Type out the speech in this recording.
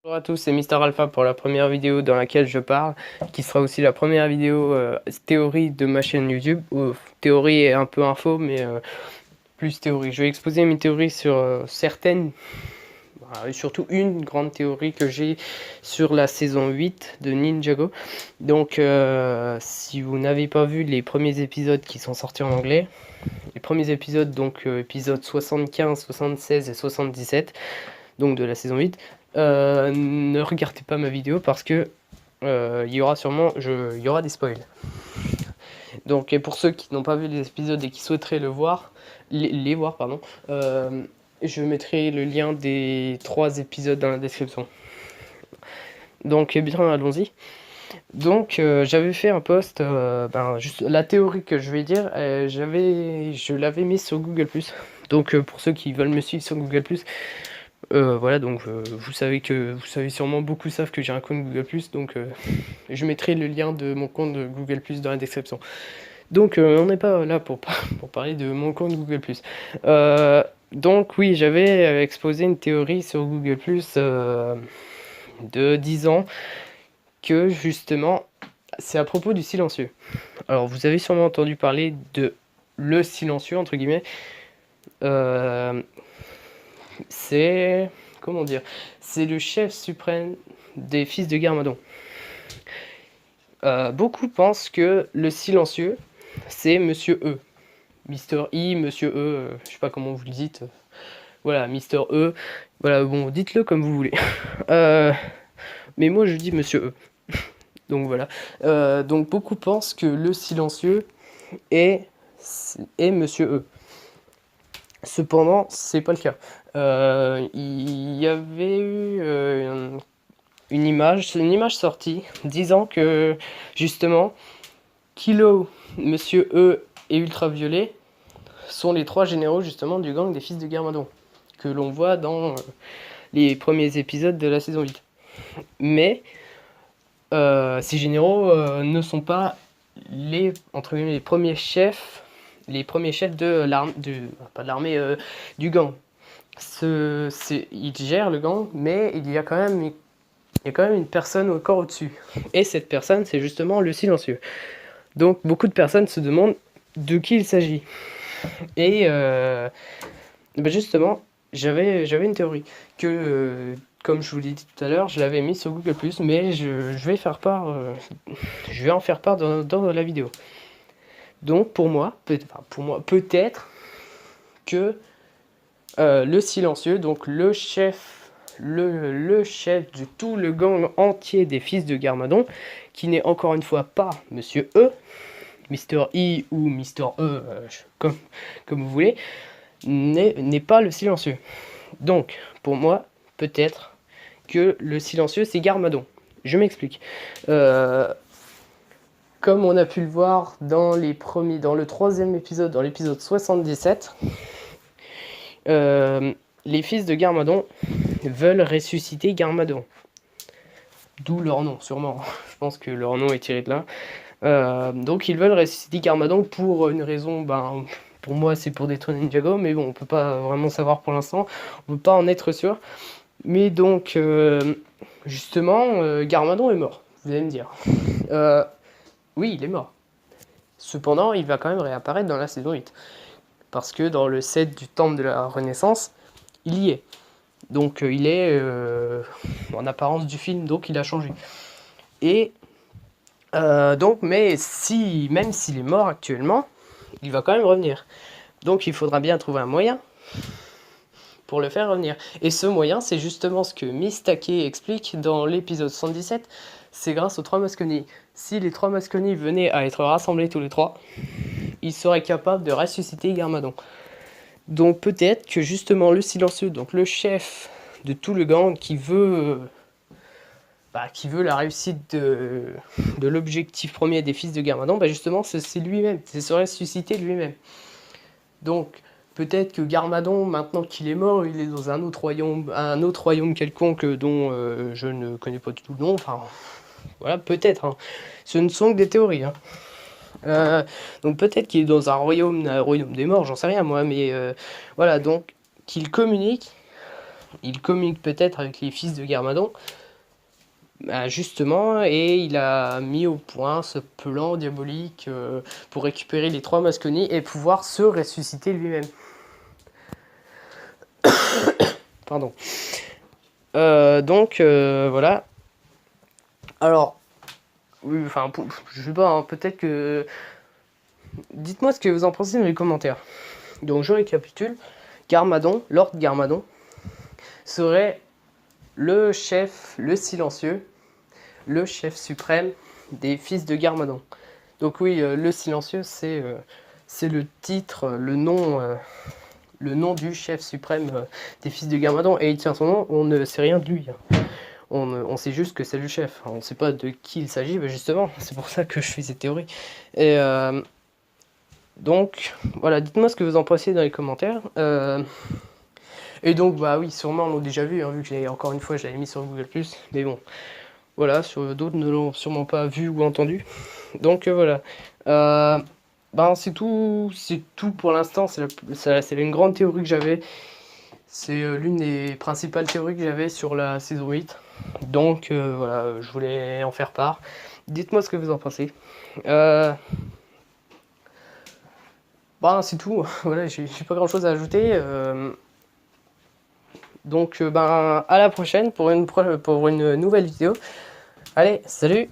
Bonjour à tous, c'est Mister Alpha pour la première vidéo dans laquelle je parle, qui sera aussi la première vidéo théorie de ma chaîne YouTube. Théorie et un peu info, mais plus théorie. Je vais exposer mes théories sur certaines, et surtout une grande théorie que j'ai sur la saison 8 de Ninjago. Donc si vous n'avez pas vu les premiers épisodes qui sont sortis en anglais, les premiers épisodes, donc épisodes 75, 76 et 77, donc de la saison 8, ne regardez pas ma vidéo parce que il y aura sûrement il y aura des spoils. Donc et pour ceux qui n'ont pas vu les épisodes et qui souhaiteraient les voir, pardon, je mettrai le lien des 3 épisodes dans la description. Donc eh bien allons-y. Donc j'avais fait un post, juste la théorie que je vais dire, je l'avais mis sur Google+. Donc pour ceux qui veulent me suivre sur Google+, voilà, donc vous savez sûrement, beaucoup savent que j'ai un compte Google+, donc je mettrai le lien de mon compte de Google+, dans la description. Donc on n'est pas là pour parler de mon compte Google+. Donc oui, j'avais exposé une théorie sur Google+, de 10 ans, que justement, c'est à propos du silencieux. Alors vous avez sûrement entendu parler de le silencieux, entre guillemets. C'est... comment dire? C'est le chef suprême des fils de Garmadon. Beaucoup pensent que le silencieux, c'est Monsieur E. Mister I, Monsieur E, je sais pas comment vous le dites. Voilà, Mister E. Voilà, bon, dites-le comme vous voulez. Mais moi, je dis Monsieur E. Donc voilà. Donc beaucoup pensent que le silencieux est Monsieur E. Cependant, c'est pas le cas. Il y avait eu une image sortie disant que justement Kilo, Monsieur E et Ultraviolet sont les 3 généraux justement du gang des fils de Garmadon que l'on voit dans les premiers épisodes de la saison 8. Mais ces généraux ne sont pas les, entre guillemets, les premiers chefs de l'armée, pas de l'armée, du gang. Ils gèrent le gang, mais il y a quand même une personne encore au-dessus. Et cette personne, c'est justement le silencieux. Donc beaucoup de personnes se demandent de qui il s'agit. Et justement, j'avais une théorie que, comme je vous l'ai dit tout à l'heure, je l'avais mis sur Google+, mais je vais en faire part dans la vidéo. Donc pour moi, peut-être que le silencieux, donc le chef de tout le gang entier des fils de Garmadon, qui n'est encore une fois pas Monsieur E, Mister I ou Mister E, comme vous voulez, n'est pas le silencieux. Donc, pour moi, peut-être que le silencieux, c'est Garmadon. Je m'explique. Comme on a pu le voir dans le 3e épisode, dans l'épisode 77, les fils de Garmadon veulent ressusciter Garmadon. D'où leur nom, sûrement. Je pense que leur nom est tiré de là. Donc ils veulent ressusciter Garmadon pour une raison, pour moi c'est pour détruire Ninjago, mais bon, on peut pas vraiment savoir pour l'instant, on peut pas en être sûr. Mais donc, justement, Garmadon est mort, vous allez me dire. Oui, il est mort. Cependant, il va quand même réapparaître dans la saison 8. Parce que dans le set du Temple de la Renaissance, il y est. Donc il est en apparence du film, donc il a changé. Et donc, mais même s'il est mort actuellement, il va quand même revenir. Donc il faudra bien trouver un moyen pour le faire revenir. Et ce moyen, c'est justement ce que Mistake explique dans l'épisode 117, c'est grâce aux 3 Mosconi. Si les 3 Mosconi venaient à être rassemblés tous les 3, ils seraient capables de ressusciter Garmadon. Donc peut-être que justement le silencieux, donc le chef de tout le gang qui veut la réussite de l'objectif premier des fils de Garmadon, justement c'est lui-même, c'est se ressusciter lui-même. Donc peut-être que Garmadon, maintenant qu'il est mort, il est dans un autre royaume quelconque dont je ne connais pas du tout le nom. Enfin, voilà, peut-être. Hein. Ce ne sont que des théories. Hein. Donc peut-être qu'il est dans un royaume des morts, j'en sais rien moi, mais voilà, donc qu'il communique il communique peut-être avec les fils de Garmadon. Bah, justement, et il a mis au point ce plan diabolique pour récupérer les 3 Mosconi et pouvoir se ressusciter lui-même. Pardon. Donc, voilà. Alors, oui, enfin, je sais pas, hein, peut-être que... Dites-moi ce que vous en pensez dans les commentaires. Donc, je récapitule. Garmadon, Lord Garmadon, serait le chef, le silencieux, le chef suprême des fils de Garmadon. Donc oui, le silencieux, c'est le titre, le nom du chef suprême des fils de Garmadon. Et il tient son nom, on ne sait rien de lui. On sait juste que c'est le chef. On ne sait pas de qui il s'agit, mais justement, c'est pour ça que je fais cette théorie. Et donc, voilà, dites-moi ce que vous en pensez dans les commentaires. Et donc, bah oui, sûrement on l'a déjà vu, hein, vu que encore une fois, je l'avais mis sur Google+. Mais bon, voilà, d'autres ne l'ont sûrement pas vu ou entendu. Donc voilà. Ben c'est tout pour l'instant. C'est une grande théorie que j'avais. C'est l'une des principales théories que j'avais sur la saison 8. Donc voilà, je voulais en faire part. Dites-moi ce que vous en pensez. Ben c'est tout. Voilà, j'ai pas grand chose à ajouter. Donc ben à la prochaine pour une nouvelle vidéo. Allez, salut!